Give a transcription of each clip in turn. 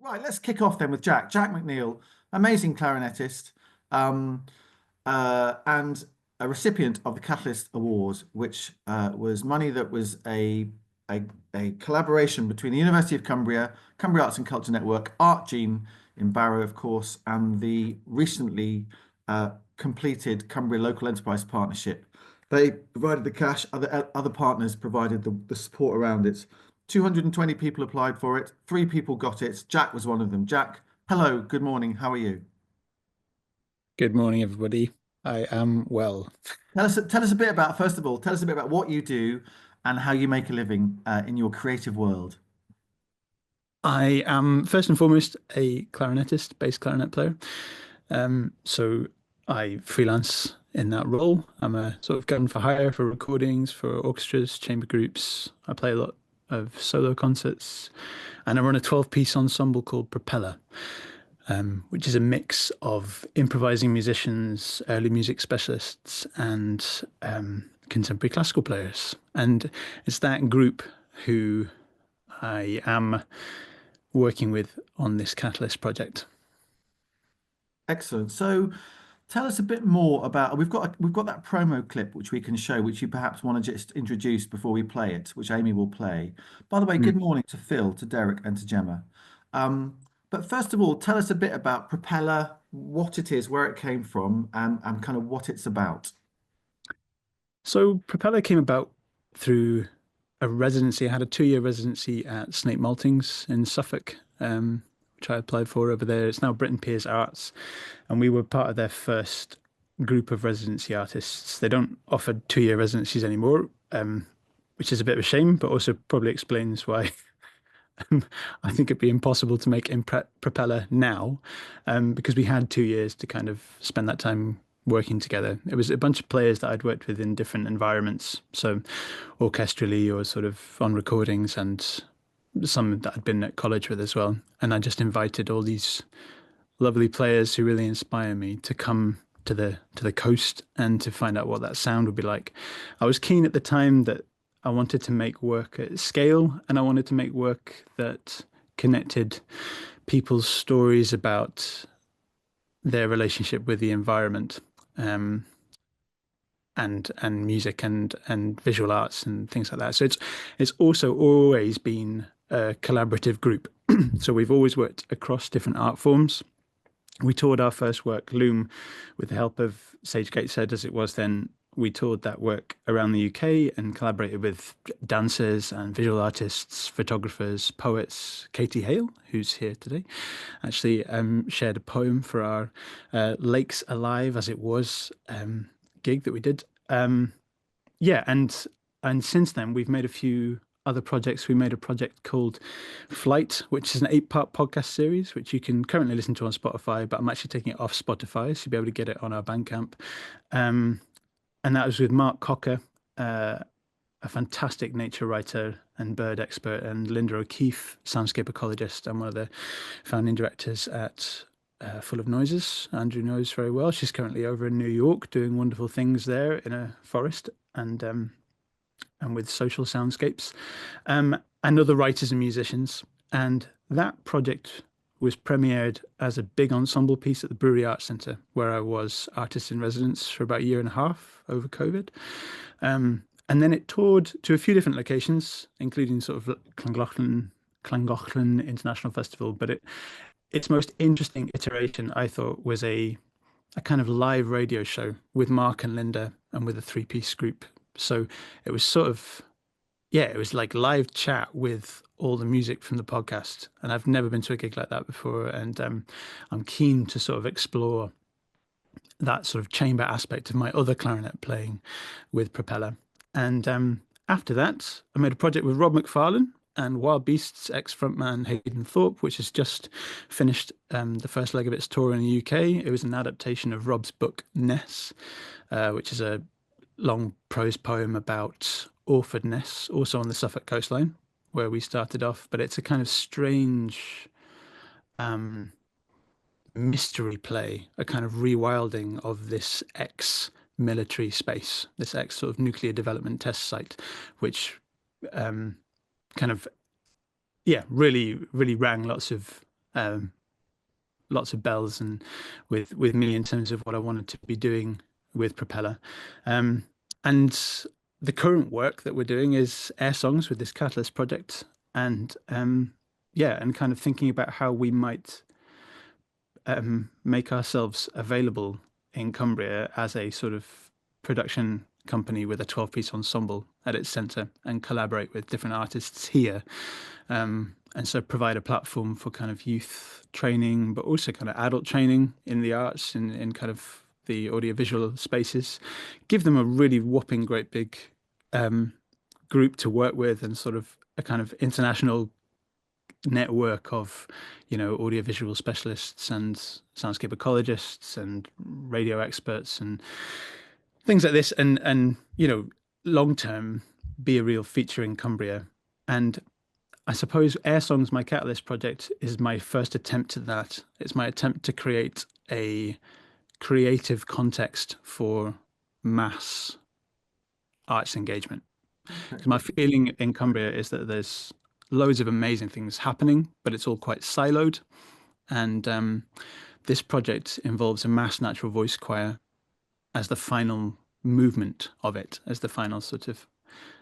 Right, let's kick off then with Jack. Jack McNeill, amazing clarinettist, um, and a recipient of the Catalyst Award, which was money that was a, a collaboration between the University of Cumbria, Cumbria Arts and Culture Network, Art Gene in Barrow, of course, and the recently completed Cumbria Local Enterprise Partnership. They provided the cash, other partners provided the support around it. 220 people applied for it. 3 people got it. Jack was one of them. Jack, hello, good morning. How are you? Good morning, everybody. I am well. Tell us a bit about, first of all, tell us a bit about what you do and how you make a living in your creative world. I am first and foremost a clarinettist, bass clarinet player. So I freelance in that role. I'm a sort of gun for hire for recordings, for orchestras, chamber groups. I play a lot of solo concerts, and I run a 12-piece ensemble called Propeller, which is a mix of improvising musicians, early music specialists, and contemporary classical players. And it's that group who I am working with on this Catalyst project. Excellent. So tell us a bit more about we've got that promo clip which we can show, which you perhaps want to just introduce before we play it, which Amy will play. By the way, good Mm. morning to Phil, to Derek, and to Gemma. But first of all, tell us a bit about Propeller, what it is, where it came from, and kind of what it's about. So Propeller came about through a residency. I had a 2-year residency at Snape Maltings in Suffolk, which I applied for over there. It's now Britain Peers Arts, and we were part of their first group of residency artists. They don't offer 2-year residencies anymore, which is a bit of a shame, but also probably explains why I think it'd be impossible to make Propeller now, because we had 2 years to kind of spend that time working together. It was a bunch of players that I'd worked with in different environments, so orchestrally or sort of on recordings, and some that I'd been at college with as well. And I just invited all these lovely players who really inspire me to come to the coast and to find out what that sound would be like. I was keen at the time that I wanted to make work at scale, and I wanted to make work that connected people's stories about their relationship with the environment, um, and music and visual arts and things like that. So it's also always been a collaborative group. So we've always worked across different art forms. We toured our first work, Loom, with the help of Sage Gateshead, as it was then. We toured that work around the UK and collaborated with dancers and visual artists, photographers, poets. Katie Hale, who's here today, actually shared a poem for our Lakes Alive, as it was, gig that we did. Yeah, and since then we've made a few other projects. We made a project called Flight, which is an 8-part podcast series, which you can currently listen to on Spotify, but I'm actually taking it off Spotify, so you'll be able to get it on our Bandcamp. And that was with Mark Cocker, a fantastic nature writer and bird expert, and Linda O'Keefe, soundscape ecologist, and one of the founding directors at Full of Noises. Andrew knows very well. She's currently over in New York doing wonderful things there in a forest, and with social soundscapes, and other writers and musicians. And that project was premiered as a big ensemble piece at the Brewery Arts Centre, where I was artist in residence for about a year and a half over COVID. And then it toured to a few different locations, including sort of Llangollen International Festival. But its most interesting iteration, I thought, was a kind of live radio show with Mark and Linda and with a 3-piece group. So it was sort of, yeah, it was like live chat with all the music from the podcast. And I've never been to a gig like that before. And I'm keen to sort of explore that sort of chamber aspect of my other clarinet playing with Propeller. And after that, I made a project with Rob McFarlane and Wild Beasts ex-frontman Hayden Thorpe, which has just finished the first leg of its tour in the UK. It was an adaptation of Rob's book Ness, which is a long prose poem about orphanedness, also on the Suffolk coastline, where we started off. But it's a kind of strange mystery play, a kind of rewilding of this ex-military space, this ex sort of nuclear development test site, which kind of, yeah, really, really rang lots of um, lots of bells and with me in terms of what I wanted to be doing with Propeller. And the current work that we're doing is air songs with this Catalyst project, and yeah, and kind of thinking about how we might make ourselves available in Cumbria as a sort of production company with a 12-piece ensemble at its center and collaborate with different artists here. And so provide a platform for kind of youth training, but also kind of adult training in the arts, in kind of the audiovisual spaces. Give them a really whopping great big group to work with, and sort of a kind of international network of, audiovisual specialists and soundscape ecologists and radio experts and things like this, and long term be a real feature in Cumbria. And I suppose Air Songs, my Catalyst project, is my first attempt at that. It's my attempt to create a creative context for mass arts engagement. Because my feeling in Cumbria is that there's loads of amazing things happening, but it's all quite siloed. And this project involves a mass natural voice choir as the final movement of it, as the final sort of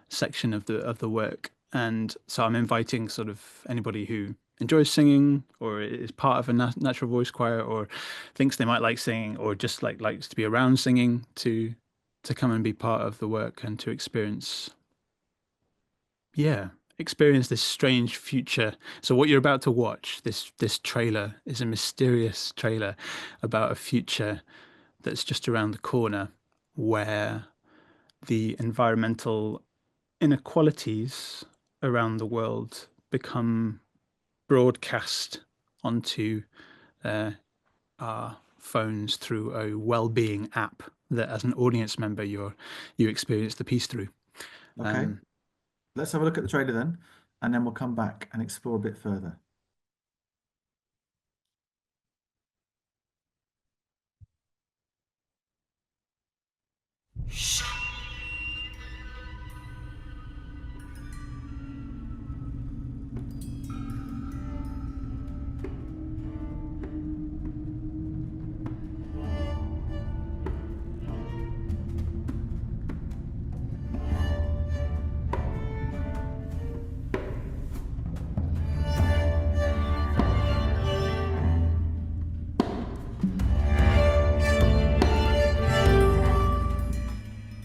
section of the work. And so I'm inviting sort of anybody who enjoys singing, or is part of a natural voice choir, or thinks they might like singing, or just likes to be around singing, to come and be part of the work and to experience this strange future. So what you're about to watch, this trailer, is a mysterious trailer about a future that's just around the corner, where the environmental inequalities around the world become broadcast onto our phones through a well-being app that, as an audience member, you experience the piece through. Okay. Let's have a look at the trailer then, and then we'll come back and explore a bit further.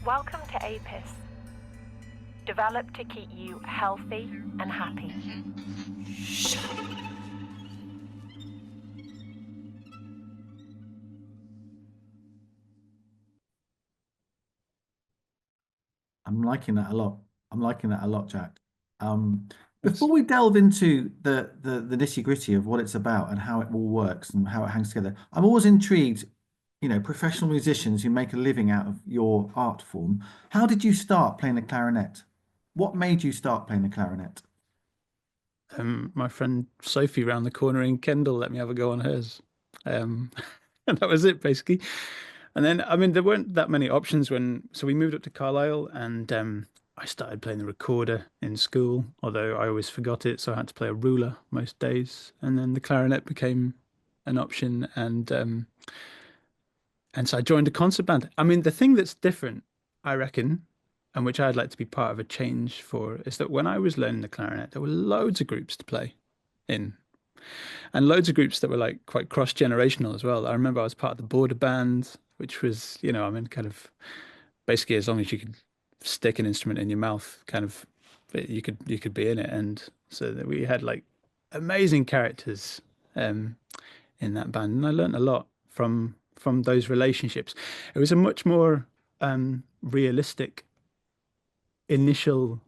Welcome to APIS, developed to keep you healthy and happy. I'm liking that a lot. I'm liking that a lot, Jack. Before we delve into the nitty-gritty of what it's about and how it all works and how it hangs together, I'm always intrigued, professional musicians who make a living out of your art form. How did you start playing the clarinet? What made you start playing the clarinet? My friend Sophie round the corner in Kendal let me have a go on hers. And that was it, basically. And then, I mean, there weren't that many options so we moved up to Carlisle, and I started playing the recorder in school, although I always forgot it, so I had to play a ruler most days. And then the clarinet became an option, and so I joined a concert band. I mean, the thing that's different, I reckon, and which I'd like to be part of a change for, is that when I was learning the clarinet, there were loads of groups to play in, and loads of groups that were like quite cross-generational as well. I remember I was part of the border band, which was, I mean, kind of basically as long as you could stick an instrument in your mouth, kind of, you could be in it. And so that we had like amazing characters in that band, and I learned a lot from those relationships. It was a much more realistic initial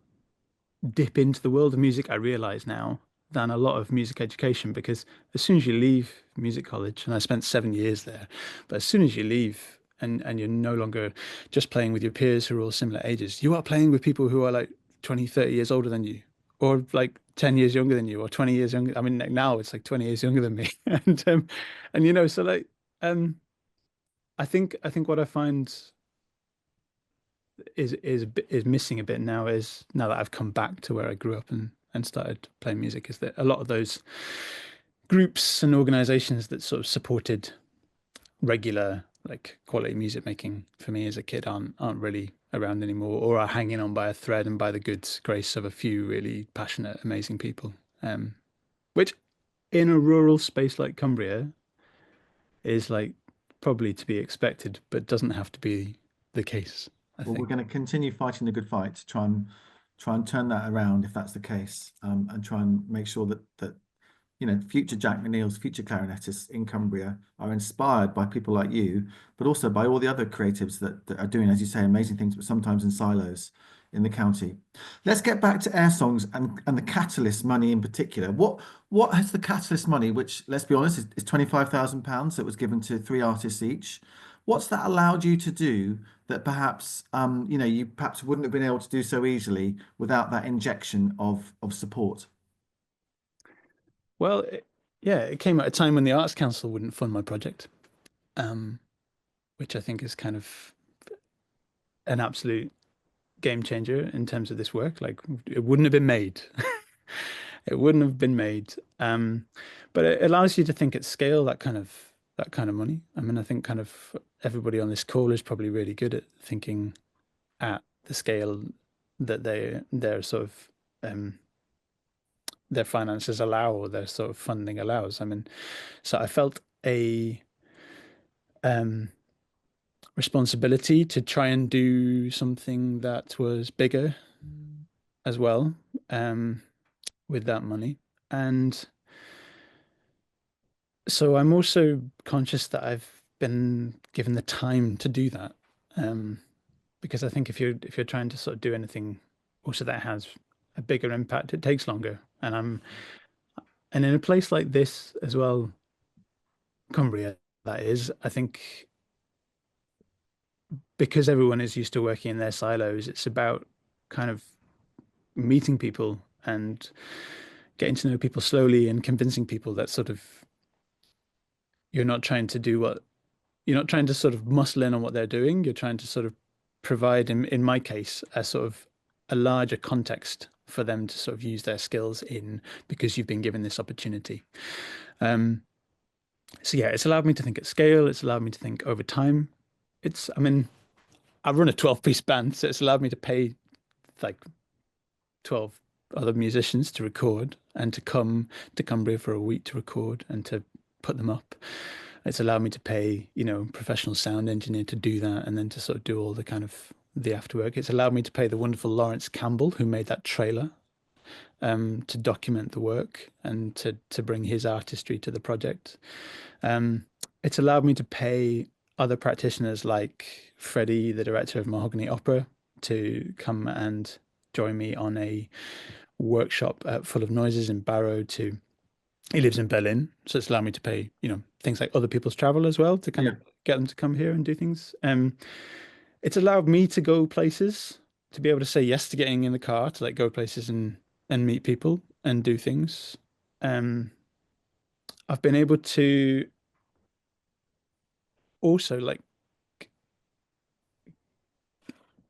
dip into the world of music, I realize now, than a lot of music education, because as soon as you leave music college, and I spent 7 years there, but as soon as you leave and you're no longer just playing with your peers who are all similar ages, you are playing with people who are like 20, 30 years older than you, or like 10 years younger than you, or 20 years younger. I mean, like now it's like 20 years younger than me. And so like I think what I find is missing a bit now, is now that I've come back to where I grew up and started playing music, is that a lot of those groups and organizations that sort of supported regular like quality music making for me as a kid aren't really around anymore, or are hanging on by a thread and by the good grace of a few really passionate, amazing people. Which in a rural space like Cumbria is like probably to be expected, but doesn't have to be the case, I Well, we're think. going to continue fighting the good fight to try and turn that around if that's the case, and try and make sure that future Jack McNeills, future clarinetists in Cumbria are inspired by people like you, but also by all the other creatives that are doing, as you say, amazing things, but sometimes in silos in the county. Let's get back to air songs and the Catalyst money in particular. What has the Catalyst money, which let's be honest is £25,000 that was given to 3 artists each? What's that allowed you to do that perhaps you perhaps wouldn't have been able to do so easily without that injection of support? Well, yeah, it came at a time when the Arts Council wouldn't fund my project, um, which I think is kind of an absolute game changer in terms of this work. Like it wouldn't have been made. It wouldn't have been made. But it allows you to think at scale, that kind of money. I mean, I think kind of everybody on this call is probably really good at thinking at the scale that their sort of their finances allow, or their sort of funding allows. I mean, so I felt a um responsibility to try and do something that was bigger as well, um, with that money. And so I'm also conscious that I've been given the time to do that. Um, because I think if you're trying to sort of do anything also that has a bigger impact, it takes longer. And in a place like this as well, Cumbria, that is, I think because everyone is used to working in their silos, it's about kind of meeting people and getting to know people slowly and convincing people that sort of you're not trying to do what you're not trying to sort of muscle in on what they're doing. You're trying to sort of provide, in my case, a sort of a larger context for them to sort of use their skills in, because you've been given this opportunity. So yeah, it's allowed me to think at scale. It's allowed me to think over time. I mean, I run a 12-piece band, so it's allowed me to pay like 12 other musicians to record and to come to Cumbria for a week to record and to put them up. It's allowed me to pay, professional sound engineer to do that and then to sort of do all the kind of the afterwork. It's allowed me to pay the wonderful Lawrence Campbell, who made that trailer, to document the work and to bring his artistry to the project. It's allowed me to pay other practitioners like Freddie, the director of Mahogany Opera, to come and join me on a workshop at Full of Noises in Barrow. He lives in Berlin, so it's allowed me to pay, things like other people's travel as well to kind of get them to come here and do things. It's allowed me to go places, to be able to say yes to getting in the car, to like go places and meet people and do things. I've been able to also like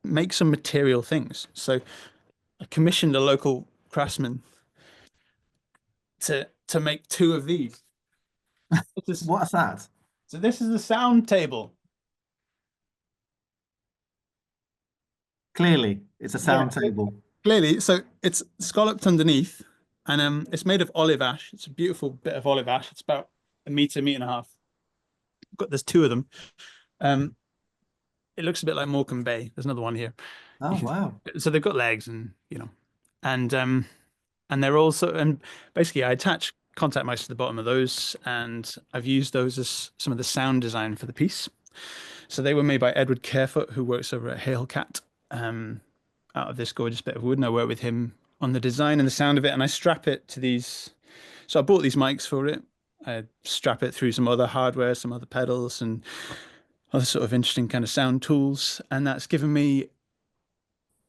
make some material things. So I commissioned a local craftsman to make 2 of these. What's that? So this is the sound table. Clearly, it's a sound table. Clearly, so it's scalloped underneath, and it's made of olive ash. It's a beautiful bit of olive ash. It's about a meter and a half. There's 2 of them. It looks a bit like Morecambe Bay. There's another one here. Oh, wow. So they've got legs, and they're also, and basically I attach contact mics to the bottom of those, and I've used those as some of the sound design for the piece. So they were made by Edward Carefoot, who works over at Halecat, out of this gorgeous bit of wood, and I work with him on the design and the sound of it, and I strap it to these. So I bought these mics for it. I strap it through some other hardware, some other pedals, and other sort of interesting kind of sound tools, and that's given me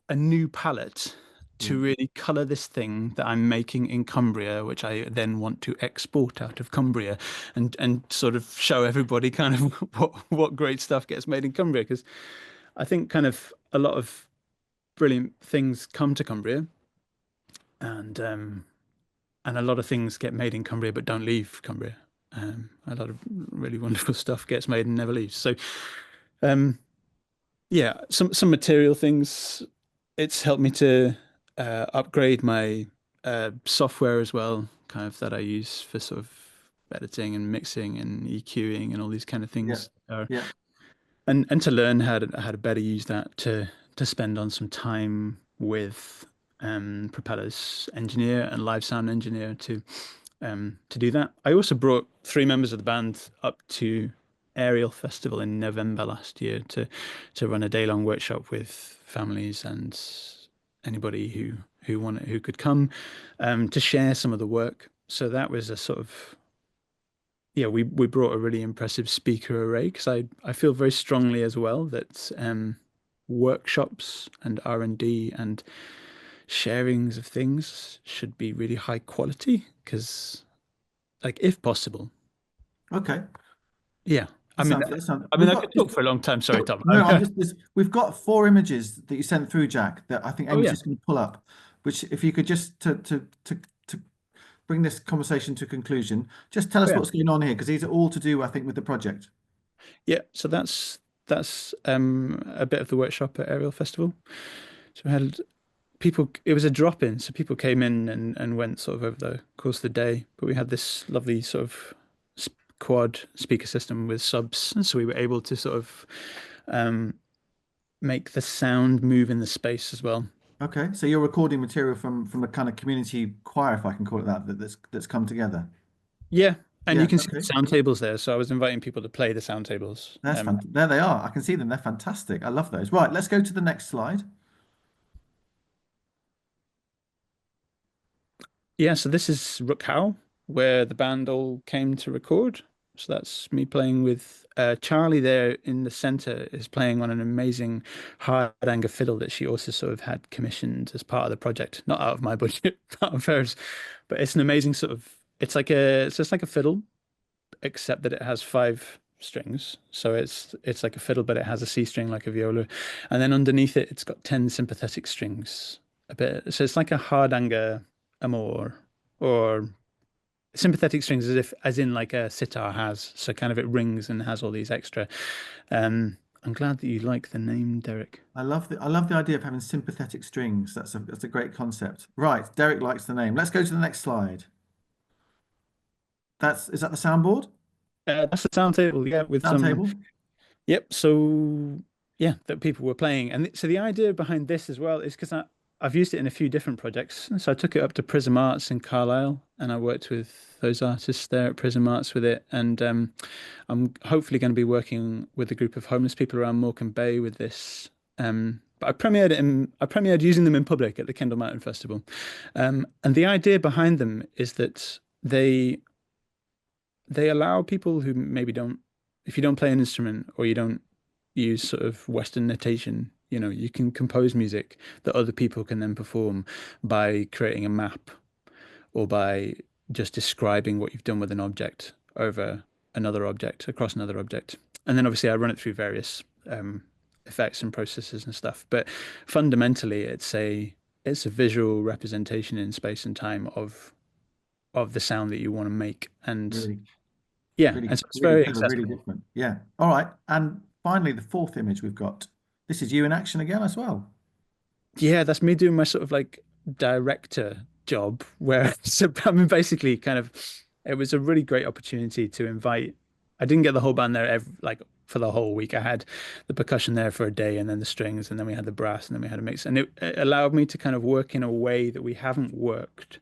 a new palette to really color this thing that I'm making in Cumbria, which I then want to export out of Cumbria and sort of show everybody kind of what great stuff gets made in Cumbria. Because I think kind of a lot of brilliant things come to Cumbria, and and a lot of things get made in Cumbria but don't leave Cumbria. A lot of really wonderful stuff gets made and never leaves. So, yeah, some material things. It's helped me to upgrade my software as well, kind of that I use for sort of editing and mixing and EQing and all these kind of Yeah. things. Yeah. And to learn how to better use that to spend on some time with Propeller's engineer and live sound engineer to do that. I also brought three members of the band up to Aerial Festival in November last year to run a day-long workshop with families and anybody who could come to share some of the work. So that was a sort of, yeah, we brought a really impressive speaker array because I feel very strongly as well that workshops and R&D and sharings of things should be really high quality because, like, if possible. Okay. Yeah. That sounds. That sounds. I mean, We've I got. could talk for a long time. Sorry, Tom. No, I'm just. We've got 4 images that you sent through, Jack. That I think Oh Amy's yeah, just going to pull up. Which, if you could just to bring this conversation to a conclusion, just tell oh, us yeah, what's going on here, because these are all to do, I think, with the project. yeah. So that's a bit of the workshop at Aerial Festival. So we had people. It was a drop-in, so people came in and went sort of over the course of the day. But we had this lovely sort of quad speaker system with subs, and so we were able to sort of um, make the sound move in the space as well. Okay, so you're recording material from a kind of community choir, if I can call it that, that's come together. Yeah, and you Yeah. can see the Okay. sound tables there. So I was inviting people to play the sound tables. There they are. I can see them. They're fantastic. I love those. Right, let's go to the next slide. Yeah, so this is Rook Howe, where the band all came to record. So that's me playing with Charlie there in the center is playing on an amazing Hardanger fiddle that she also sort of had commissioned as part of the project, not out of my budget, part of hers, but it's an amazing sort of it's just like a fiddle, except that it has 5 strings. So it's like a fiddle, but it has a C string like a viola, and then underneath it, it's got 10 sympathetic strings. A bit, so it's like a Hardanger Amor or sympathetic strings as in like a sitar has. So kind of it rings and has all these extra. I'm glad that you like the name, Derek. I love the idea of having sympathetic strings. That's a great concept. Right, Derek likes the name. Let's go to the next slide. Is that the soundboard? That's the sound table, yeah, with Sound some. table? Yep. So yeah, that people were playing, and so the idea behind this as well is because I've used it in a few different projects. So I took it up to Prism Arts in Carlisle, and I worked with those artists there at Prism Arts with it. And I'm hopefully going to be working with a group of homeless people around Morecambe Bay with this. But I premiered using them in public at the Kendal Mountain Festival. And the idea behind them is that they allow people who maybe don't, if you don't play an instrument or you don't use sort of Western notation, you can compose music that other people can then perform by creating a map or by just describing what you've done with an object over another object, across another object. And then obviously I run it through various effects and processes and stuff. But fundamentally, it's a visual representation in space and time of the sound that you want to make. And Really, yeah, really, and so it's really very clever, really accessible. different. Yeah. All right. And finally, the fourth image we've got. This is you in action again as well. Yeah, that's me doing my sort of like director job where so I mean basically kind of it was a really great opportunity to invite. I didn't get the whole band there like for the whole week. I had the percussion there for a day and then the strings and then we had the brass and then we had a mix and it allowed me to kind of work in a way that we haven't worked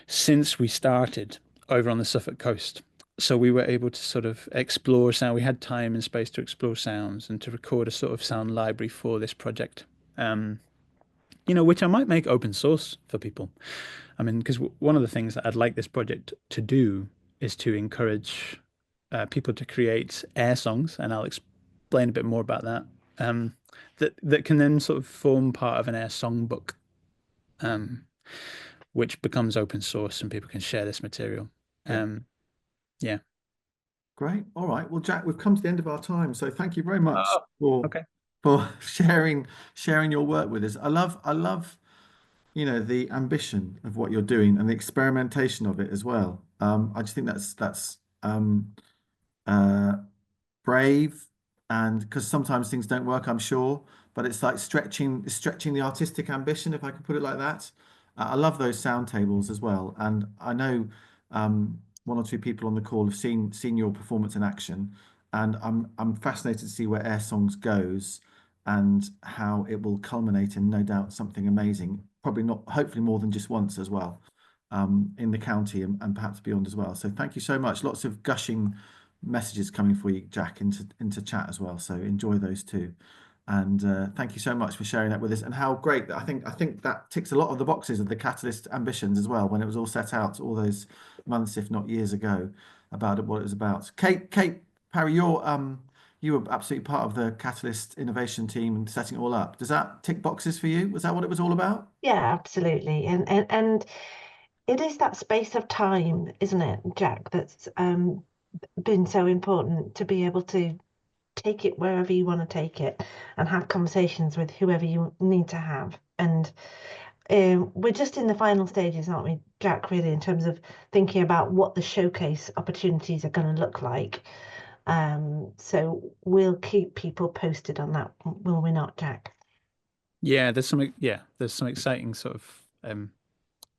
since we started over on the Suffolk coast. So we were able to sort of explore sound. We had time and space to explore sounds and to record a sort of sound library for this project. Um, which I might make open source for people. I mean, because one of the things that I'd like this project to do is to encourage people to create air songs, and I'll explain a bit more about that. That can then sort of form part of an air songbook, um, which becomes open source, and people can share this material. Yeah. Yeah. Great. All right. Well, Jack, we've come to the end of our time. So thank you very much Oh, for okay. for sharing your work with us. I love the ambition of what you're doing and the experimentation of it as well. I just think that's uh, brave, and because sometimes things don't work, I'm sure, but it's like stretching the artistic ambition, if I can put it like that. I love those sound tables as well, and I know one or two people on the call have seen your performance in action, and I'm fascinated to see where Air Songs goes and how it will culminate in no doubt something amazing. Probably not, hopefully more than just once as well, in the county and perhaps beyond as well. So thank you so much. Lots of gushing messages coming for you, Jack, into chat as well. So enjoy those too. And thank you so much for sharing that with us. And how great that I think that ticks a lot of the boxes of the Catalyst ambitions as well, when it was all set out all those months, if not years ago, about what it was about. Kate Parry, you were absolutely part of the Catalyst innovation team and setting it all up. Does that tick boxes for you? Was that what it was all about? Yeah, absolutely. And it is that space of time, isn't it, Jack, that's been so important to be able to take it wherever you want to take it and have conversations with whoever you need to have. And we're just in the final stages, aren't we, Jack, really, in terms of thinking about what the showcase opportunities are going to look like. So we'll keep people posted on that, will we not, Jack? Yeah, there's some exciting sort of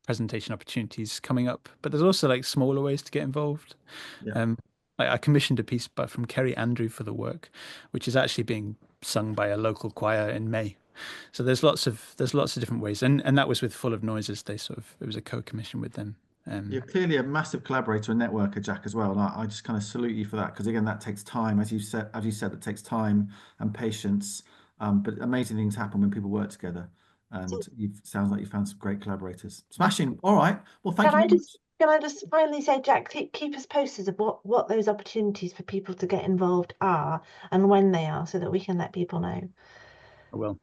presentation opportunities coming up, but there's also like smaller ways to get involved. Yeah. I commissioned a piece from Kerry Andrew for the work, which is actually being sung by a local choir in May. So there's lots of different ways, and that was with Full of Noises. It was a co-commission with them. You're clearly a massive collaborator and networker, Jack, as well. And I just kind of salute you for that, because again, that takes time, as you said, it takes time and patience. But amazing things happen when people work together. And sounds like you found some great collaborators. Smashing. All right. Well, thank you very much. Can I just finally say, Jack, keep us posted of what those opportunities for people to get involved are and when they are, so that we can let people know. I will.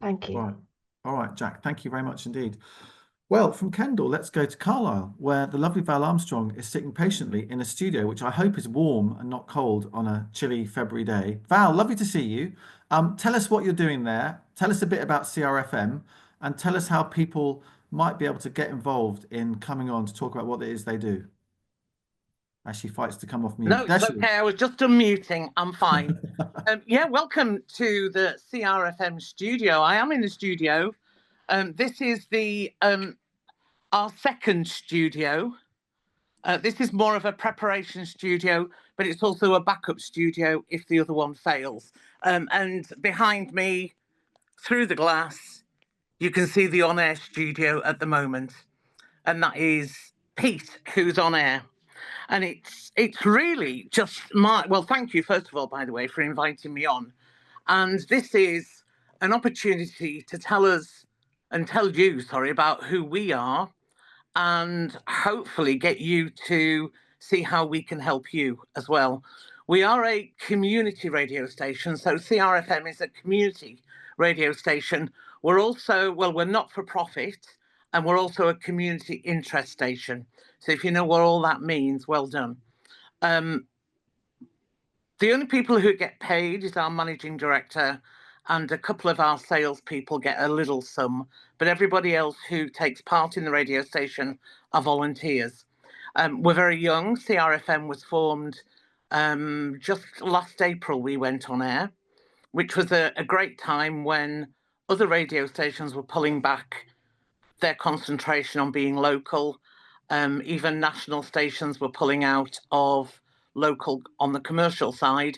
Thank you. All right, Jack. Thank you very much indeed. Well, from Kendal, let's go to Carlisle, where the lovely Val Armstrong is sitting patiently in a studio, which I hope is warm and not cold on a chilly February day. Val, lovely to see you. Tell us what you're doing there. Tell us a bit about CRFM, and tell us how people might be able to get involved in coming on to talk about what it is they do. As she fights to come off mute. No, it's okay. I was just unmuting. I'm fine. Yeah, welcome to the CRFM studio. I am in the studio. This is our second studio. This is more of a preparation studio, but it's also a backup studio if the other one fails. And behind me, through the glass, you can see the on-air studio at the moment. And that is Pete, who's on air. And it's really just well, thank you, first of all, by the way, for inviting me on. And this is an opportunity to tell you, about who we are, and hopefully get you to see how we can help you as well. We are a community radio station, so CRFM is a community radio station. We're also, we're not for profit, and we're also a community interest station. So if you know what all that means, well done. The only people who get paid is our managing director, and a couple of our salespeople get a little sum, but everybody else who takes part in the radio station are volunteers. We're very young. CRFM was formed just last April. We went on air, which was a great time when other radio stations were pulling back their concentration on being local. Even national stations were pulling out of local on the commercial side.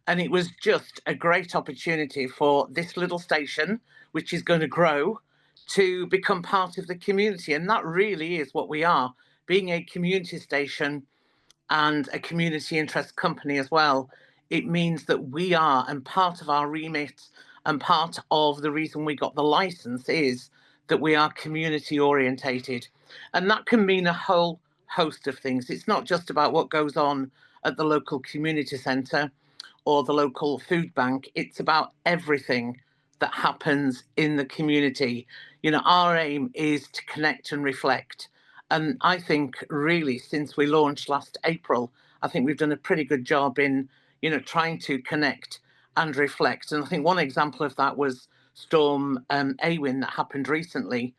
And it was just a great opportunity for this little station, which is going to grow, to become part of the community. And that really is what we are, being a community station and a community interest company as well. It means that we are, and part of our remit and part of the reason we got the license is that we are community orientated. And that can mean a whole host of things. It's not just about what goes on at the local community centre or the local food bank. It's about everything that happens in the community. Our aim is to connect and reflect. And I think really since we launched last April, I think we've done a pretty good job in, trying to connect and reflect. And I think one example of that was Storm Awin that happened recently.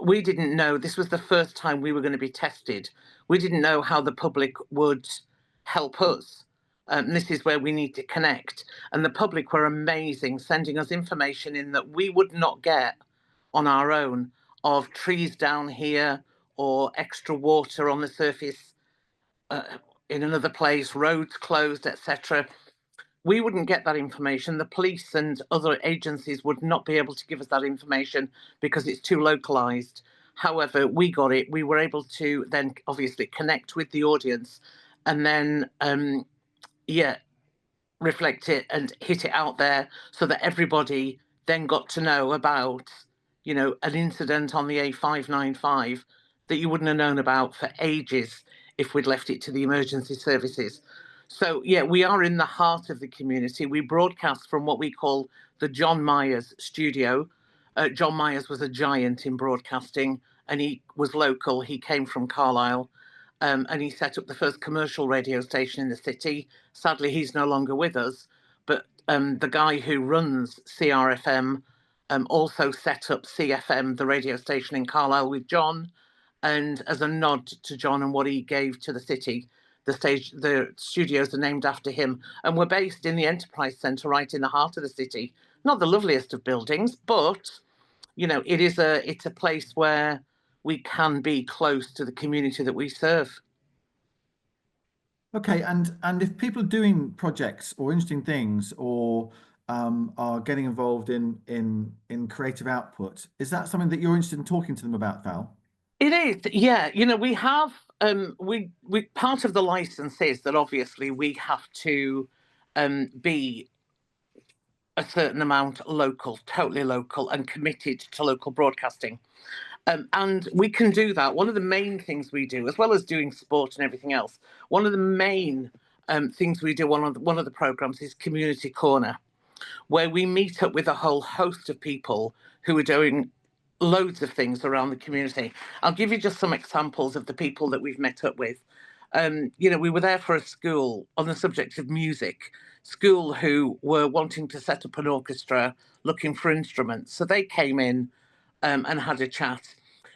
we didn't know, this was the first time we were going to be tested. We didn't know how the public would help us. This is where we need to connect. And the public were amazing, sending us information in that we would not get on our own, of trees down here or extra water on the surface in another place, roads closed, etc. We wouldn't get that information. The police and other agencies would not be able to give us that information because it's too localized. However, we got it. We were able to then obviously connect with the audience and then, reflect it and hit it out there so that everybody then got to know about, an incident on the A595 that you wouldn't have known about for ages if we'd left it to the emergency services. So, yeah, we are in the heart of the community. We broadcast from what we call the John Myers studio. John Myers was a giant in broadcasting, and he was local. He came from Carlisle, and he set up the first commercial radio station in the city. Sadly, he's no longer with us, but the guy who runs CRFM also set up CFM, the radio station in Carlisle, with John. And as a nod to John and what he gave to the city, the studios are named after him, and we're based in the Enterprise Centre, right in the heart of the city. Not the loveliest of buildings, but it's a place where we can be close to the community that we serve. Okay, and if people are doing projects or interesting things or are getting involved in creative output, is that something that you're interested in talking to them about, Val? It is, yeah. We have we part of the license is that obviously we have to be a certain amount local, totally local, and committed to local broadcasting. And we can do that. One of the main things we do, as well as doing sport and everything else, one of the main things we do, one of the programs is Community Corner, where we meet up with a whole host of people who are doing loads of things around the community. I'll give you just some examples of the people that we've met up with. We were there for a school on the subject of music, school who were wanting to set up an orchestra, looking for instruments. So they came in and had a chat.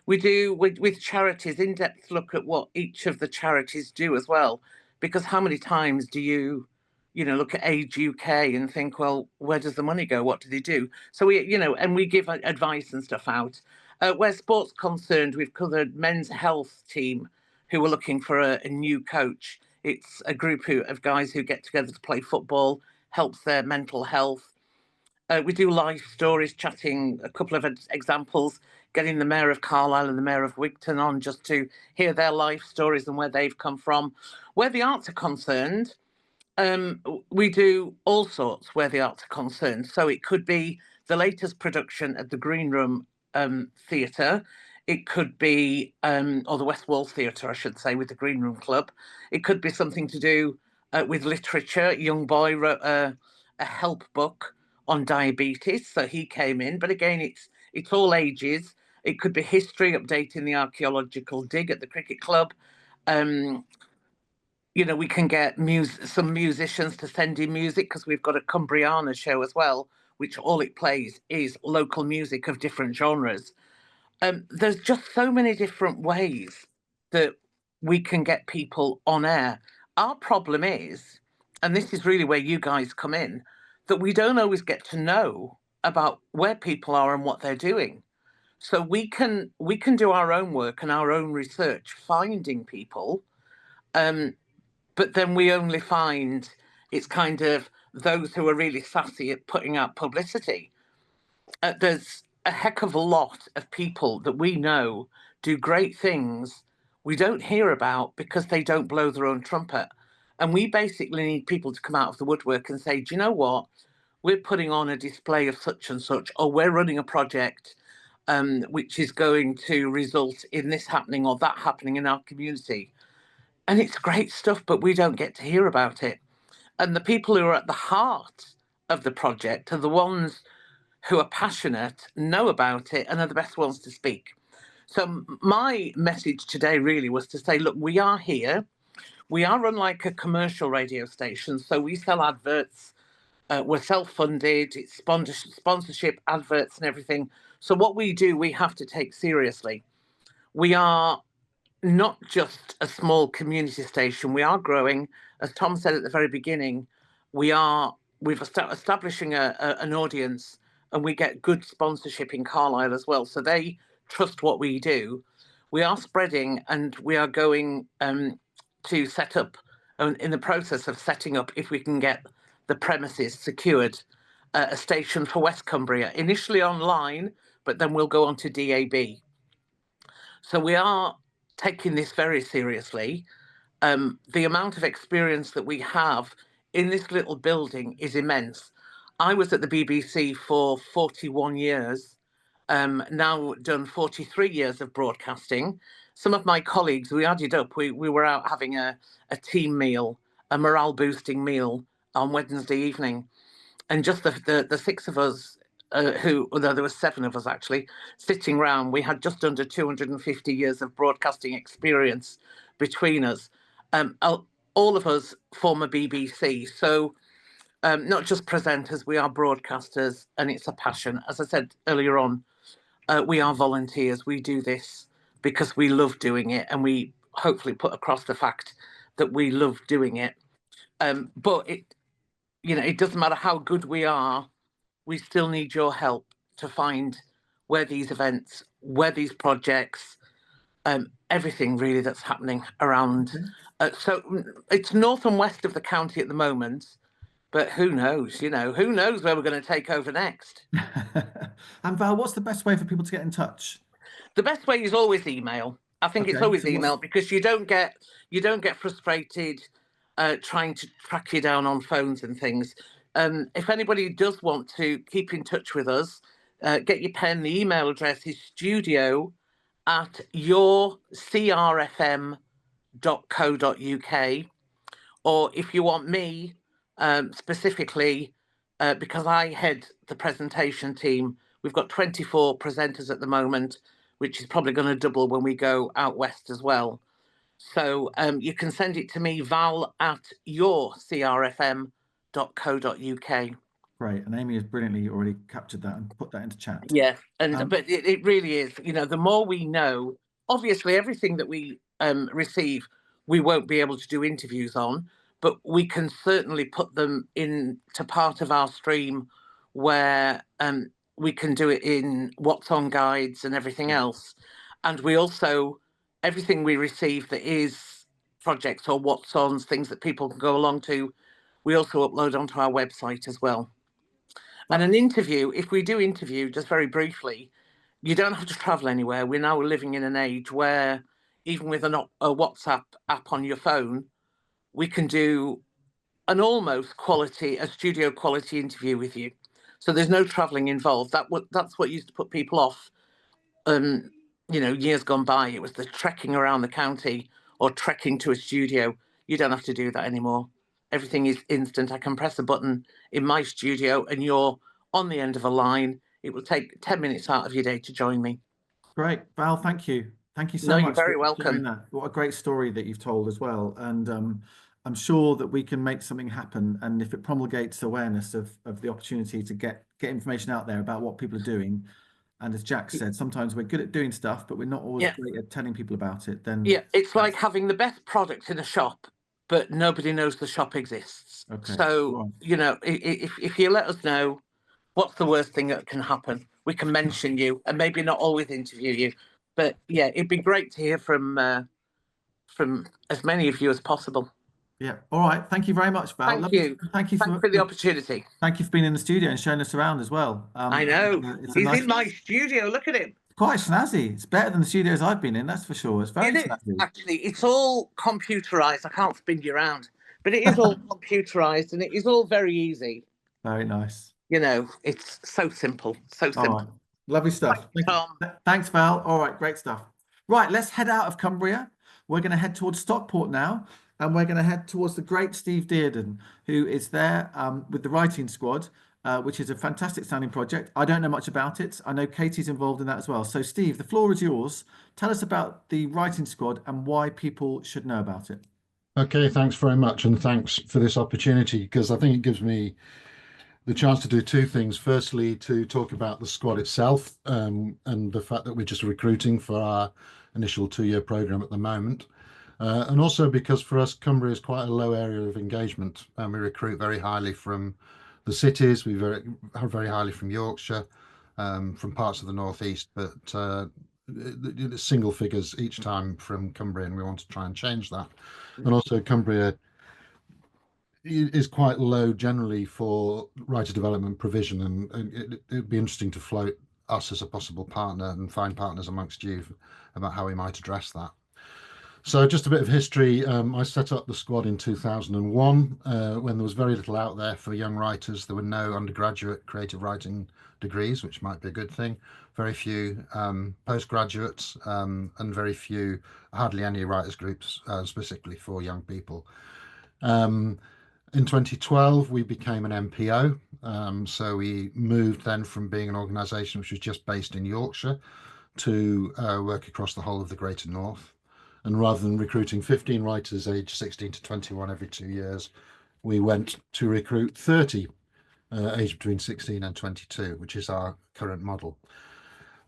We do with charities, in-depth look at what each of the charities do as well, because how many times do you look at Age UK and think, well, where does the money go? What do they do? So we give advice and stuff out. Where sport's concerned, we've covered men's health team who are looking for a new coach. It's a group of guys who get together to play football, helps their mental health. We do live stories, chatting a couple of examples, getting the Mayor of Carlisle and the Mayor of Wigton on just to hear their life stories and where they've come from. Where the arts are concerned, we do all sorts where the arts are concerned. So it could be the latest production at the Green Room Theatre. It could be, or the West Wall Theatre, I should say, with the Green Room Club. It could be something to do with literature. A young boy wrote a help book on diabetes, so he came in. But again, it's all ages. It could be history, updating the archaeological dig at the cricket club. We can get some musicians to send in music because we've got a Cumbria show as well, which all it plays is local music of different genres. There's just so many different ways that we can get people on air. Our problem is, and this is really where you guys come in, that we don't always get to know about where people are and what they're doing. So we can do our own work and our own research, finding people, but then we only find it's kind of those who are really sassy at putting out publicity. There's a heck of a lot of people that we know do great things we don't hear about because they don't blow their own trumpet. And we basically need people to come out of the woodwork and say, do you know what? We're putting on a display of such and such, or we're running a project which is going to result in this happening or that happening in our community. And it's great stuff, but we don't get to hear about it. And the people who are at the heart of the project are the ones who are passionate, know about it, and are the best ones to speak. So my message today really was to say, look, we are here. We are run like a commercial radio station. So we sell adverts. We're self-funded. It's sponsorship, adverts and everything. So what we do, we have to take seriously. We are not just a small community station. We are growing, as Tom said at the very beginning. We've establishing an audience, and we get good sponsorship in Carlisle as well. So they trust what we do. We are spreading, and we are going to set up, in the process of setting up, if we can get the premises secured, a station for West Cumbria, initially online, but then we'll go on to DAB. So we are taking this very seriously. The amount of experience that we have in this little building is immense. I was at the BBC for 41 years, now done 43 years of broadcasting. Some of my colleagues, we added up, we were out having a team meal, a morale boosting meal on Wednesday evening. And just the six of us, although there were seven of us actually, sitting round, we had just under 250 years of broadcasting experience between us. All of us former BBC. So not just presenters, we are broadcasters, and it's a passion. As I said earlier on, we are volunteers. We do this because we love doing it, and we hopefully put across the fact that we love doing it. But it doesn't matter how good we are, we still need your help to find where these events, where these projects, everything really that's happening around. So it's north and west of the county at the moment, but who knows, who knows where we're going to take over next. And Val, what's the best way for people to get in touch? The best way is always email. I think it's always email, because you don't get frustrated trying to track you down on phones and things. If anybody does want to keep in touch with us, get your pen. The email address is studio@yourcrfm.co.uk. Or if you want me specifically, because I head the presentation team, we've got 24 presenters at the moment, which is probably going to double when we go out west as well. So you can send it to me, val@yourcrfm.co.uk. Great. And Amy has brilliantly already captured that and put that into chat. Yeah, but it really is, the more we know, obviously everything that we receive, we won't be able to do interviews on, but we can certainly put them into part of our stream where we can do it in what's on guides and everything else. And we also, everything we receive that is projects or what's ons, things that people can go along to, we also upload onto our website as well. And an interview, if we do interview, just very briefly, you don't have to travel anywhere. We're now living in an age where even with a WhatsApp app on your phone, we can do an almost a studio quality interview with you. So there's no travelling involved. That's what used to put people off. Years gone by, it was the trekking around the county or trekking to a studio. You don't have to do that anymore. Everything is instant. I can press a button in my studio and you're on the end of a line. It will take 10 minutes out of your day to join me. Great. Val, thank you. Thank you so much. You're very welcome. That. What a great story that you've told as well. And I'm sure that we can make something happen. And if it promulgates awareness of the opportunity to get information out there about what people are doing. And as Jack said, sometimes we're good at doing stuff, but we're not always great at telling people about it. Then it's like having the best product in a shop, but nobody knows the shop exists. Okay. So, if you let us know, what's the worst thing that can happen? We can mention you and maybe not always interview you. But yeah, it'd be great to hear from as many of you as possible. Yeah. All right. Thank you very much, Val. Thank you for the opportunity. Thank you for being in the studio and showing us around as well. I know. He's in my studio. Look at him. Quite snazzy. It's better than the studios I've been in, that's for sure. It's very snazzy. Actually, it's all computerized. I can't spin you around, but it is all computerized and it is all very easy. Very nice. It's so simple. So simple. All right. Lovely stuff. Thanks, Val. All right, great stuff. Right, let's head out of Cumbria. We're going to head towards Stockport now, and we're going to head towards the great Steve Dearden, who is there with the writing squad, which is a fantastic sounding project. I don't know much about it. I know Katie's involved in that as well. So, Steve, the floor is yours. Tell us about the writing squad and why people should know about it. Okay, thanks very much, and thanks for this opportunity, because I think it gives me the chance to do two things. Firstly, to talk about the squad itself, and the fact that we're just recruiting for our initial 2-year program at the moment. And also because for us, Cumbria is quite a low area of engagement, and we recruit very highly from the cities. We very highly from Yorkshire, from parts of the northeast, but single figures each time from Cumbria, and we want to try and change that. And also Cumbria is quite low generally for writer development provision, and it'd be interesting to float us as a possible partner and find partners amongst you about how we might address that. So just a bit of history. I set up the squad in 2001 when there was very little out there for young writers. There were no undergraduate creative writing degrees, which might be a good thing. Very few postgraduates, and very few, hardly any writers groups specifically for young people. In 2012, we became an MPO. So we moved then from being an organisation which was just based in Yorkshire to work across the whole of the Greater North. And rather than recruiting 15 writers aged 16 to 21 every 2 years, we went to recruit 30 aged between 16 and 22, which is our current model.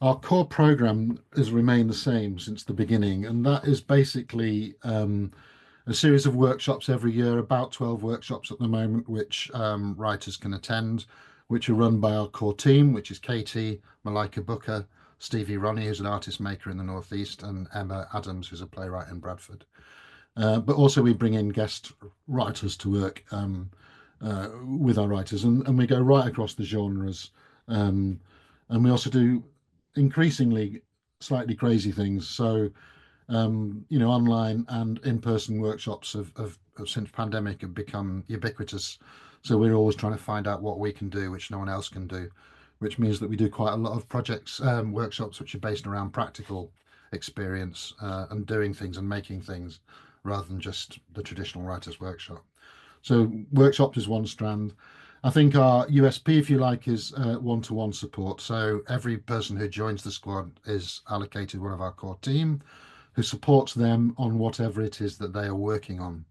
Our core programme has remained the same since the beginning, and that is basically a series of workshops every year, about 12 workshops at the moment, which writers can attend, which are run by our core team, which is Katie, Malika Booker, Stevie Ronnie, who's an artist maker in the Northeast, and Emma Adams, who's a playwright in Bradford. But also we bring in guest writers to work with our writers, and we go right across the genres. And we also do increasingly slightly crazy things. So, online and in-person workshops have since pandemic have become ubiquitous. So we're always trying to find out what we can do, which no one else can do, which means that we do quite a lot of projects, workshops, which are based around practical experience and doing things and making things rather than just the traditional writer's workshop. So workshops is one strand. I think our USP, if you like, is one-to-one support. So every person who joins the squad is allocated one of our core team who supports them on whatever it is that they are working on.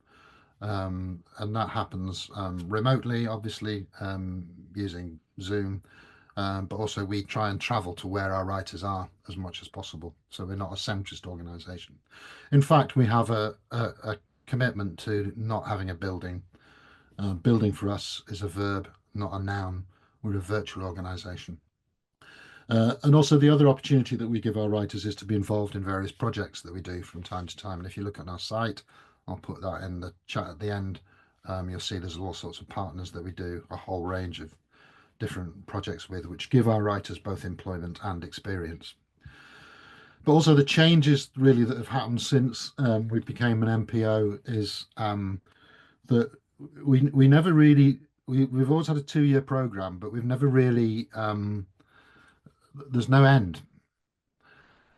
And that happens remotely, obviously, using Zoom. But also we try and travel to where our writers are as much as possible. So we're not a centrist organisation. In fact, we have a commitment to not having a building. Building for us is a verb, not a noun. We're a virtual organisation. And also the other opportunity that we give our writers is to be involved in various projects that we do from time to time. And if you look at our site, I'll put that in the chat at the end. You'll see there's all sorts of partners that we do a whole range of different projects with, which give our writers both employment and experience. But also the changes really that have happened since we became an MPO is that we never really, we've always had a 2-year program, but we've never really, there's no end.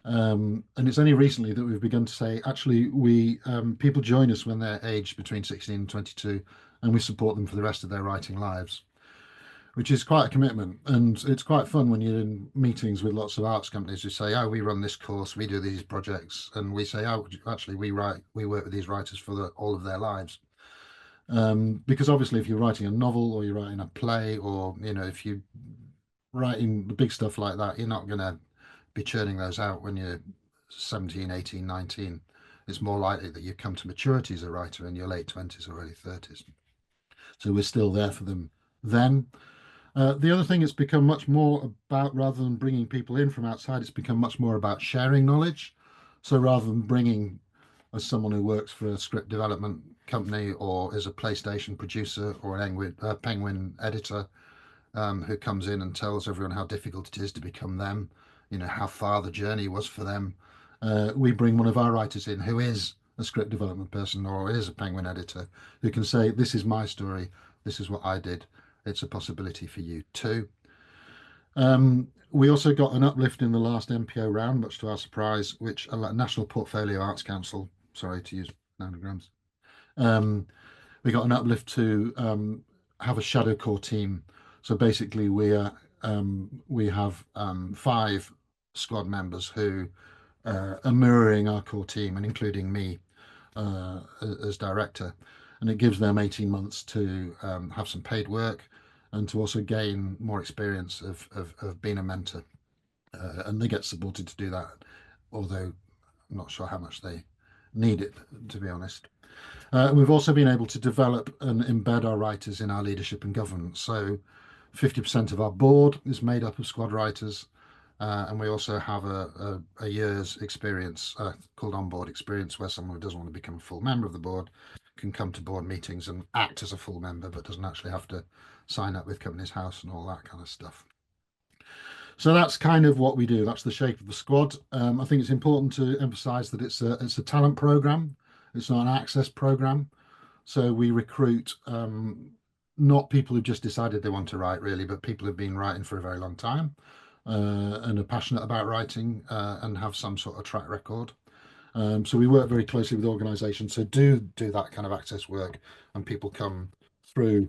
And it's only recently that we've begun to say, actually, people join us when they're aged between 16 and 22, and we support them for the rest of their writing lives, which is quite a commitment. And it's quite fun when you're in meetings with lots of arts companies who say, oh, we run this course, we do these projects. And we say, oh, actually, we work with these writers for all of their lives. Because obviously, if you're writing a novel or you're writing a play, or, if you're writing the big stuff like that, you're not going to be churning those out when you're 17, 18, 19. It's more likely that you come to maturity as a writer in your late 20s or early 30s. So we're still there for them then. The other thing, it's become much more about, rather than bringing people in from outside, it's become much more about sharing knowledge. So rather than bringing as someone who works for a script development company or is a PlayStation producer or a Penguin editor who comes in and tells everyone how difficult it is to become them, how far the journey was for them, we bring one of our writers in who is a script development person or is a Penguin editor who can say, this is my story, this is what I did. It's a possibility for you too. We also got an uplift in the last MPO round, much to our surprise, which National Portfolio Arts Council, sorry to use nanograms, we got an uplift to have a shadow core team. So basically we have 5 squad members who are mirroring our core team and including me as director. And it gives them 18 months to have some paid work and to also gain more experience of being a mentor. And they get supported to do that, although I'm not sure how much they need it, to be honest. We've also been able to develop and embed our writers in our leadership and governance. So 50% of our board is made up of squad writers, and we also have a year's experience called onboard experience, where someone who doesn't want to become a full member of the board can come to board meetings and act as a full member, but doesn't actually have to sign up with Companies House and all that kind of stuff. So that's kind of what we do. That's the shape of the squad. I think it's important to emphasise that it's a talent programme. It's not an access programme. So we recruit not people who've just decided they want to write, really, but people who've been writing for a very long time and are passionate about writing and have some sort of track record. So we work very closely with organisations who do that kind of access work, and people come through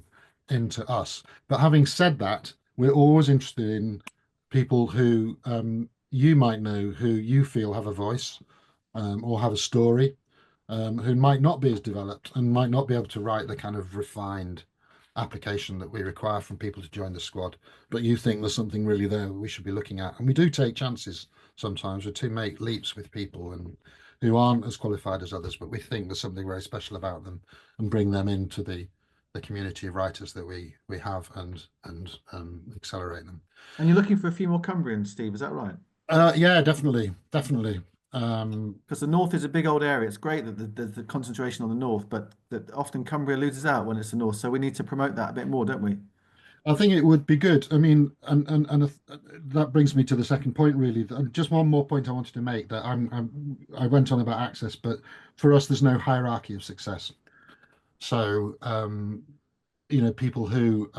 into us. But having said that, we're always interested in people who you might know, who you feel have a voice or have a story, who might not be as developed and might not be able to write the kind of refined application that we require from people to join the squad, but you think there's something really there we should be looking at. And we do take chances sometimes to make leaps with people and who aren't as qualified as others, but we think there's something very special about them, and bring them into the community of writers that we have and accelerate them. And you're looking for a few more Cumbrians, Steve, is that right? Yeah, definitely. Because the north is a big old area. It's great that there's the concentration on the north, but that often Cumbria loses out when it's the north. So we need to promote that a bit more, don't we? I think it would be good. I mean, and that brings me to the second point, really. Just one more point I wanted to make, that I went on about access, but for us, there's no hierarchy of success. So, people who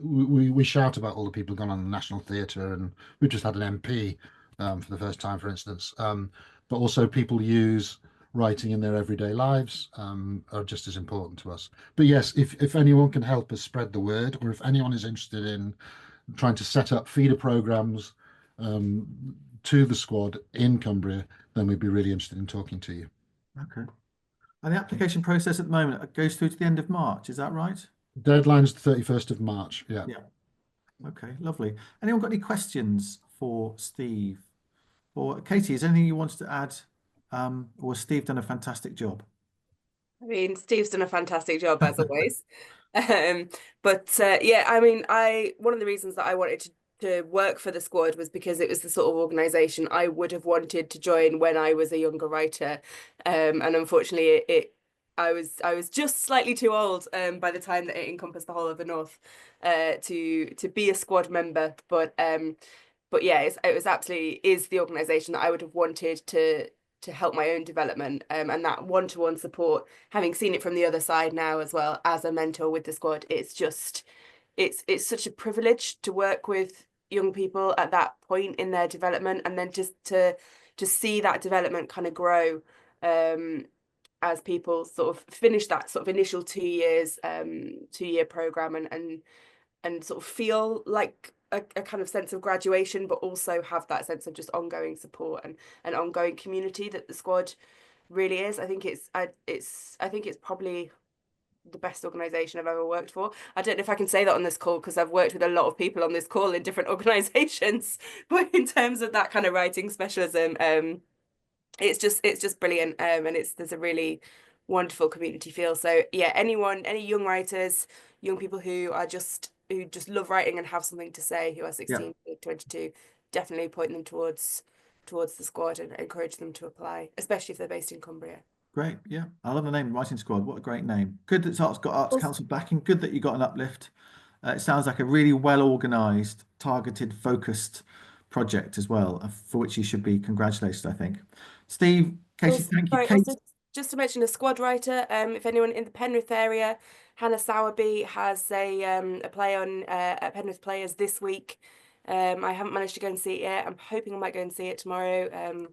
we shout about all the people who've gone on the National Theatre, and we've just had an MP for the first time, for instance. But also people use writing in their everyday lives are just as important to us. But yes, if anyone can help us spread the word, or if anyone is interested in trying to set up feeder programs to the squad in Cumbria, then we'd be really interested in talking to you. Okay. And the application process at the moment goes through to the end of March, is that right? Deadline's the 31st of March, yeah. Okay, lovely. Anyone got any questions for Steve? Or Katie, is there anything you wanted to add? Or has Steve done a fantastic job? I mean, Steve's done a fantastic job as always. Yeah, I mean, one of the reasons that I wanted to work for the squad was because it was the sort of organisation I would have wanted to join when I was a younger writer. And unfortunately I was just slightly too old by the time that it encompassed the whole of the north to be a squad member. But yeah, it was absolutely is the organisation that I would have wanted to help my own development, and that one-to-one support, having seen it from the other side now as well as a mentor with the squad, it's it's such a privilege to work with young people at that point in their development, and then just to see that development kind of grow as people sort of finish that sort of initial 2 years 2-year program and sort of feel like a kind of sense of graduation, but also have that sense of just ongoing support and ongoing community that the squad really is. I think it's probably the best organisation I've ever worked for. I don't know if I can say that on this call because I've worked with a lot of people on this call in different organisations, but in terms of that kind of writing specialism, it's just brilliant, and there's a really wonderful community feel. So yeah, any young writers, young people who just love writing and have something to say, who are 16 to 22, definitely point them towards the squad and encourage them to apply, especially if they're based in Cumbria. Great, yeah. I love the name Writing Squad. What a great name. Good that it's got Arts Council backing. Good that you got an uplift. It sounds like a really well organised, targeted, focused project as well, for which you should be congratulated, I think. Steve, Katie, thank you. Kate. Just to mention a squad writer, if anyone in the Penrith area, Hannah Sowerby has a play on at Penrith Players this week. I haven't managed to go and see it yet. I'm hoping I might go and see it tomorrow.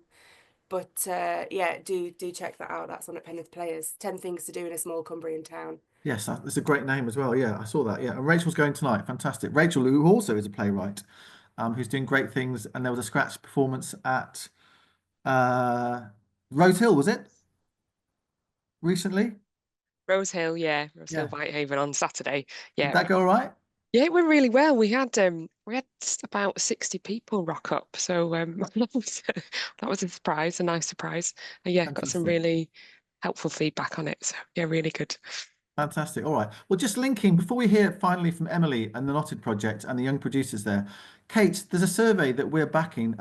Yeah, do check that out. That's on at Penrith Players. 10 things to do in a small Cumbrian town. Yes, that's a great name as well. Yeah, I saw that. Yeah, and Rachel's going tonight. Fantastic. Rachel, who also is a playwright, who's doing great things. And there was a scratch performance at Rose Hill, was it? Recently? Rose Hill, yeah. Rose Hill, Whitehaven on Saturday. Yeah. Did that go all right? Yeah, it went really well. We had about 60 people rock up, so that was a surprise, a nice surprise. And yeah, got some Fantastic. really helpful feedback on it. So yeah, really good. Fantastic. All right. Well, just linking before we hear finally from Emily and the Knotted Project and the young producers there. Kate, there's a survey that we're backing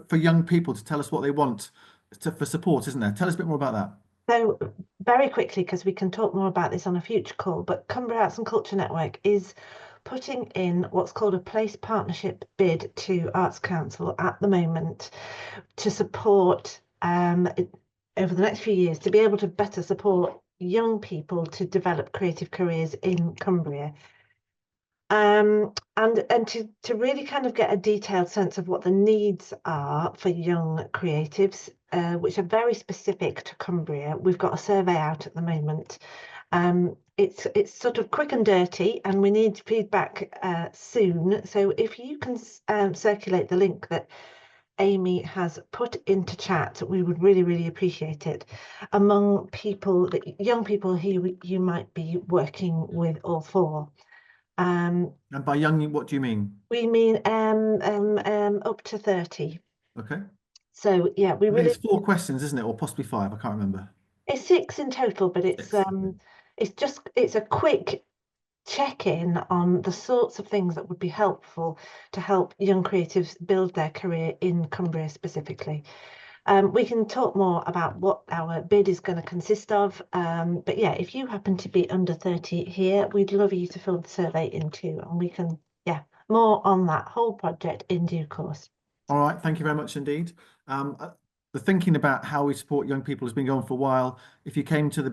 for young people to tell us what they want for support, isn't there? Tell us a bit more about that. So very quickly, because we can talk more about this on a future call, but Cumbria Arts and Culture Network is putting in what's called a place partnership bid to Arts Council at the moment to support over the next few years to be able to better support young people to develop creative careers in Cumbria. And to really kind of get a detailed sense of what the needs are for young creatives, which are very specific to Cumbria. We've got a survey out at the moment. It's sort of quick and dirty, and we need feedback soon. So if you can circulate the link that Amy has put into chat, we would really, really appreciate it among people, young people who you might be working with or for. And by young, what do you mean? We mean up to 30. Okay. So yeah, we I think really it's 4 questions, isn't it? Or possibly 5. I can't remember. it's 6 in total, but it's a quick check-in on the sorts of things that would be helpful to help young creatives build their career in Cumbria specifically. We can talk more about what our bid is going to consist of. But yeah, if you happen to be under 30 here, we'd love you to fill the survey in too, and we can, more on that whole project in due course. All right, thank you very much indeed. The thinking about how we support young people has been going for a while. If you came to the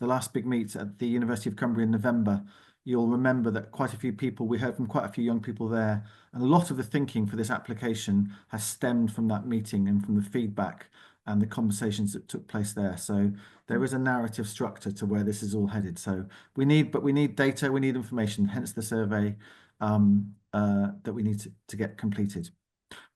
last big meet at the University of Cumbria in November, you'll remember that quite a few people, we heard from quite a few young people there, and a lot of the thinking for this application has stemmed from that meeting and from the feedback and the conversations that took place there. So there is a narrative structure to where this is all headed. So we need data, we need information, hence the survey that we need to get completed.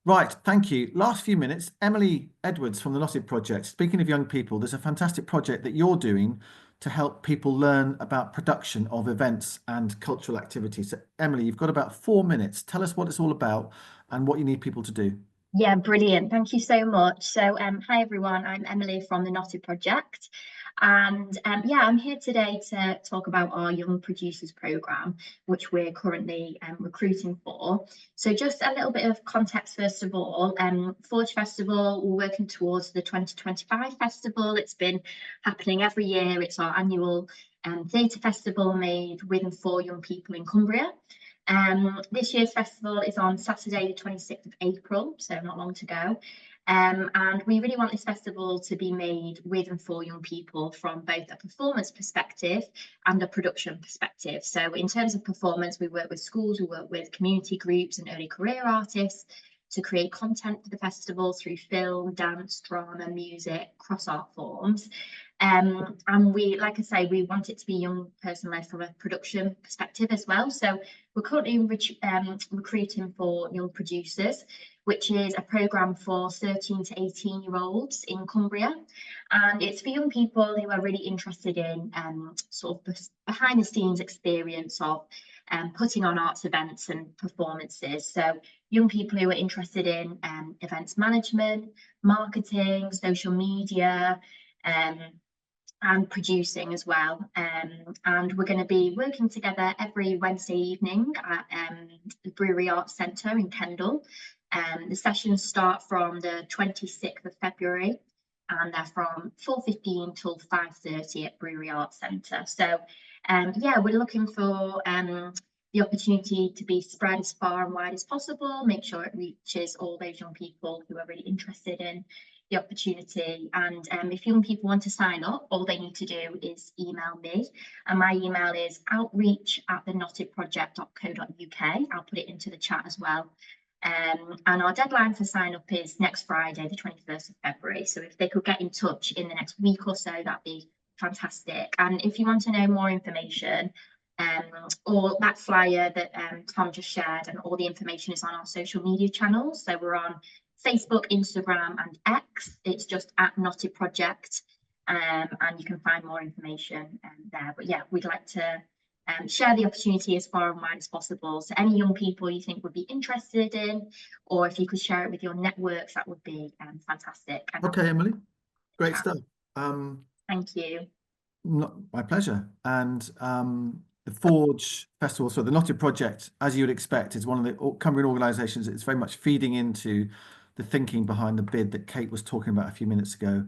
Right, thank you. Last few minutes, Emily Edwards from the Knotted Project. Speaking of young people, there's a fantastic project that you're doing to help people learn about production of events and cultural activities. So, Emily, you've got about 4 minutes. Tell us what it's all about and what you need people to do. Yeah, brilliant. Thank you so much. So, hi everyone. I'm Emily from the Knotted Project. And yeah, I'm here today to talk about our Young Producers Programme, which we're currently recruiting for. So just a little bit of context, first of all. Forge Festival, we're working towards the 2025 festival. It's been happening every year. It's our annual theatre festival made with and for young people in Cumbria. This year's festival is on Saturday, the 26th of April, so not long to go. And we really want this festival to be made with and for young people from both a performance perspective and a production perspective. So in terms of performance, we work with schools, we work with community groups and early career artists to create content for the festival through film, dance, drama, music, cross art forms. And we, like I say, we want it to be young person led from a production perspective as well. So we're currently recruiting for Young Producers, which is a programme for 13 to 18-year-olds in Cumbria. And it's for young people who are really interested in sort of behind the scenes experience of putting on arts events and performances. So young people who are interested in events management, marketing, social media, and producing as well. And we're going to be working together every Wednesday evening at the Brewery Arts Centre in Kendal. The sessions start from the 26th of February and they're from 4:15 till 5:30 at Brewery Arts Centre. So yeah, we're looking for the opportunity to be spread as far and wide as possible, make sure it reaches all those young people who are really interested in the opportunity. And if young people want to sign up, all they need to do is email me, and my email is outreach@theknottedproject.co.uk. I'll put it into the chat as well. And our deadline for sign up is next Friday, the 21st of February. So if they could get in touch in the next week or so, that'd be fantastic. And if you want to know more information, or that flyer that Tom just shared, and all the information is on our social media channels. So we're on Facebook, Instagram and X. It's just @Knotted Project, and you can find more information there. But yeah, we'd like to share the opportunity as far and wide as possible. So any young people you think would be interested in, or if you could share it with your networks, that would be fantastic. And Okay, Emily, great stuff. thank you. My pleasure. And the Forge Festival, so the Knotted Project, as you would expect, is one of the Cumbrian organisations that's very much feeding into the thinking behind the bid that Kate was talking about a few minutes ago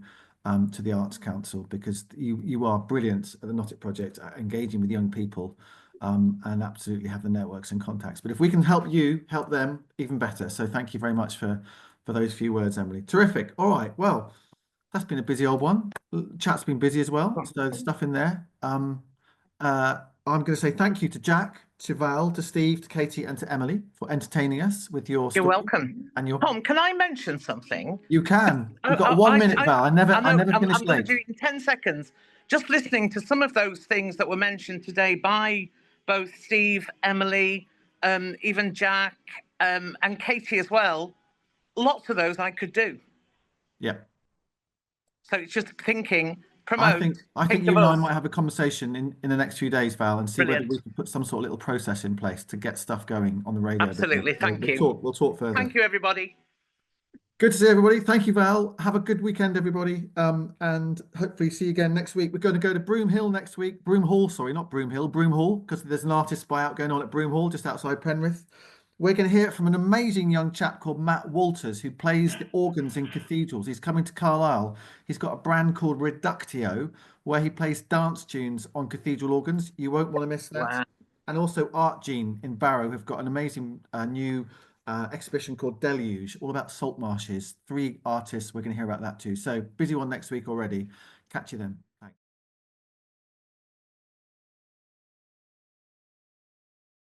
to the Arts Council, because you are brilliant at the Knotted Project at engaging with young people and absolutely have the networks and contacts. But if we can help you, help them, even better. So thank you very much for those few words, Emily. Terrific. All right. Well, that's been a busy old one. Chat's been busy as well. So there's stuff in there. I'm going to say thank you to Jack, to Val, to Steve, to Katie, and to Emily for entertaining us with your story. You're welcome. And your Tom, can I mention something? You can. You've got 1 minute, Val. I never finish I'm going late. to do it in 10 seconds. Just listening to some of those things that were mentioned today by both Steve, Emily, even Jack, and Katie as well. Lots of those I could do. Yeah. So it's just thinking, promote. I think you and I might have a conversation in the next few days, Val, and see whether we can put some sort of little process in place to get stuff going on the radio. Absolutely. Thank you. We'll talk further. Thank you, everybody. Good to see everybody. Thank you, Val. Have a good weekend, everybody. And hopefully see you again next week. We're going to go to Broom Hill next week. Broom Hall, sorry, not Broom Hill, Broom Hall, because there's an artist buyout going on at Broom Hall just outside Penrith. We're going to hear from an amazing young chap called Matt Walters, who plays the organs in cathedrals. He's coming to Carlisle. He's got a brand called Reductio, where he plays dance tunes on cathedral organs. You won't want to miss that. Wow. And also Art Gene in Barrow have got an amazing new exhibition called Deluge, all about salt marshes. 3 artists. We're going to hear about that too. So busy one next week already. Catch you then.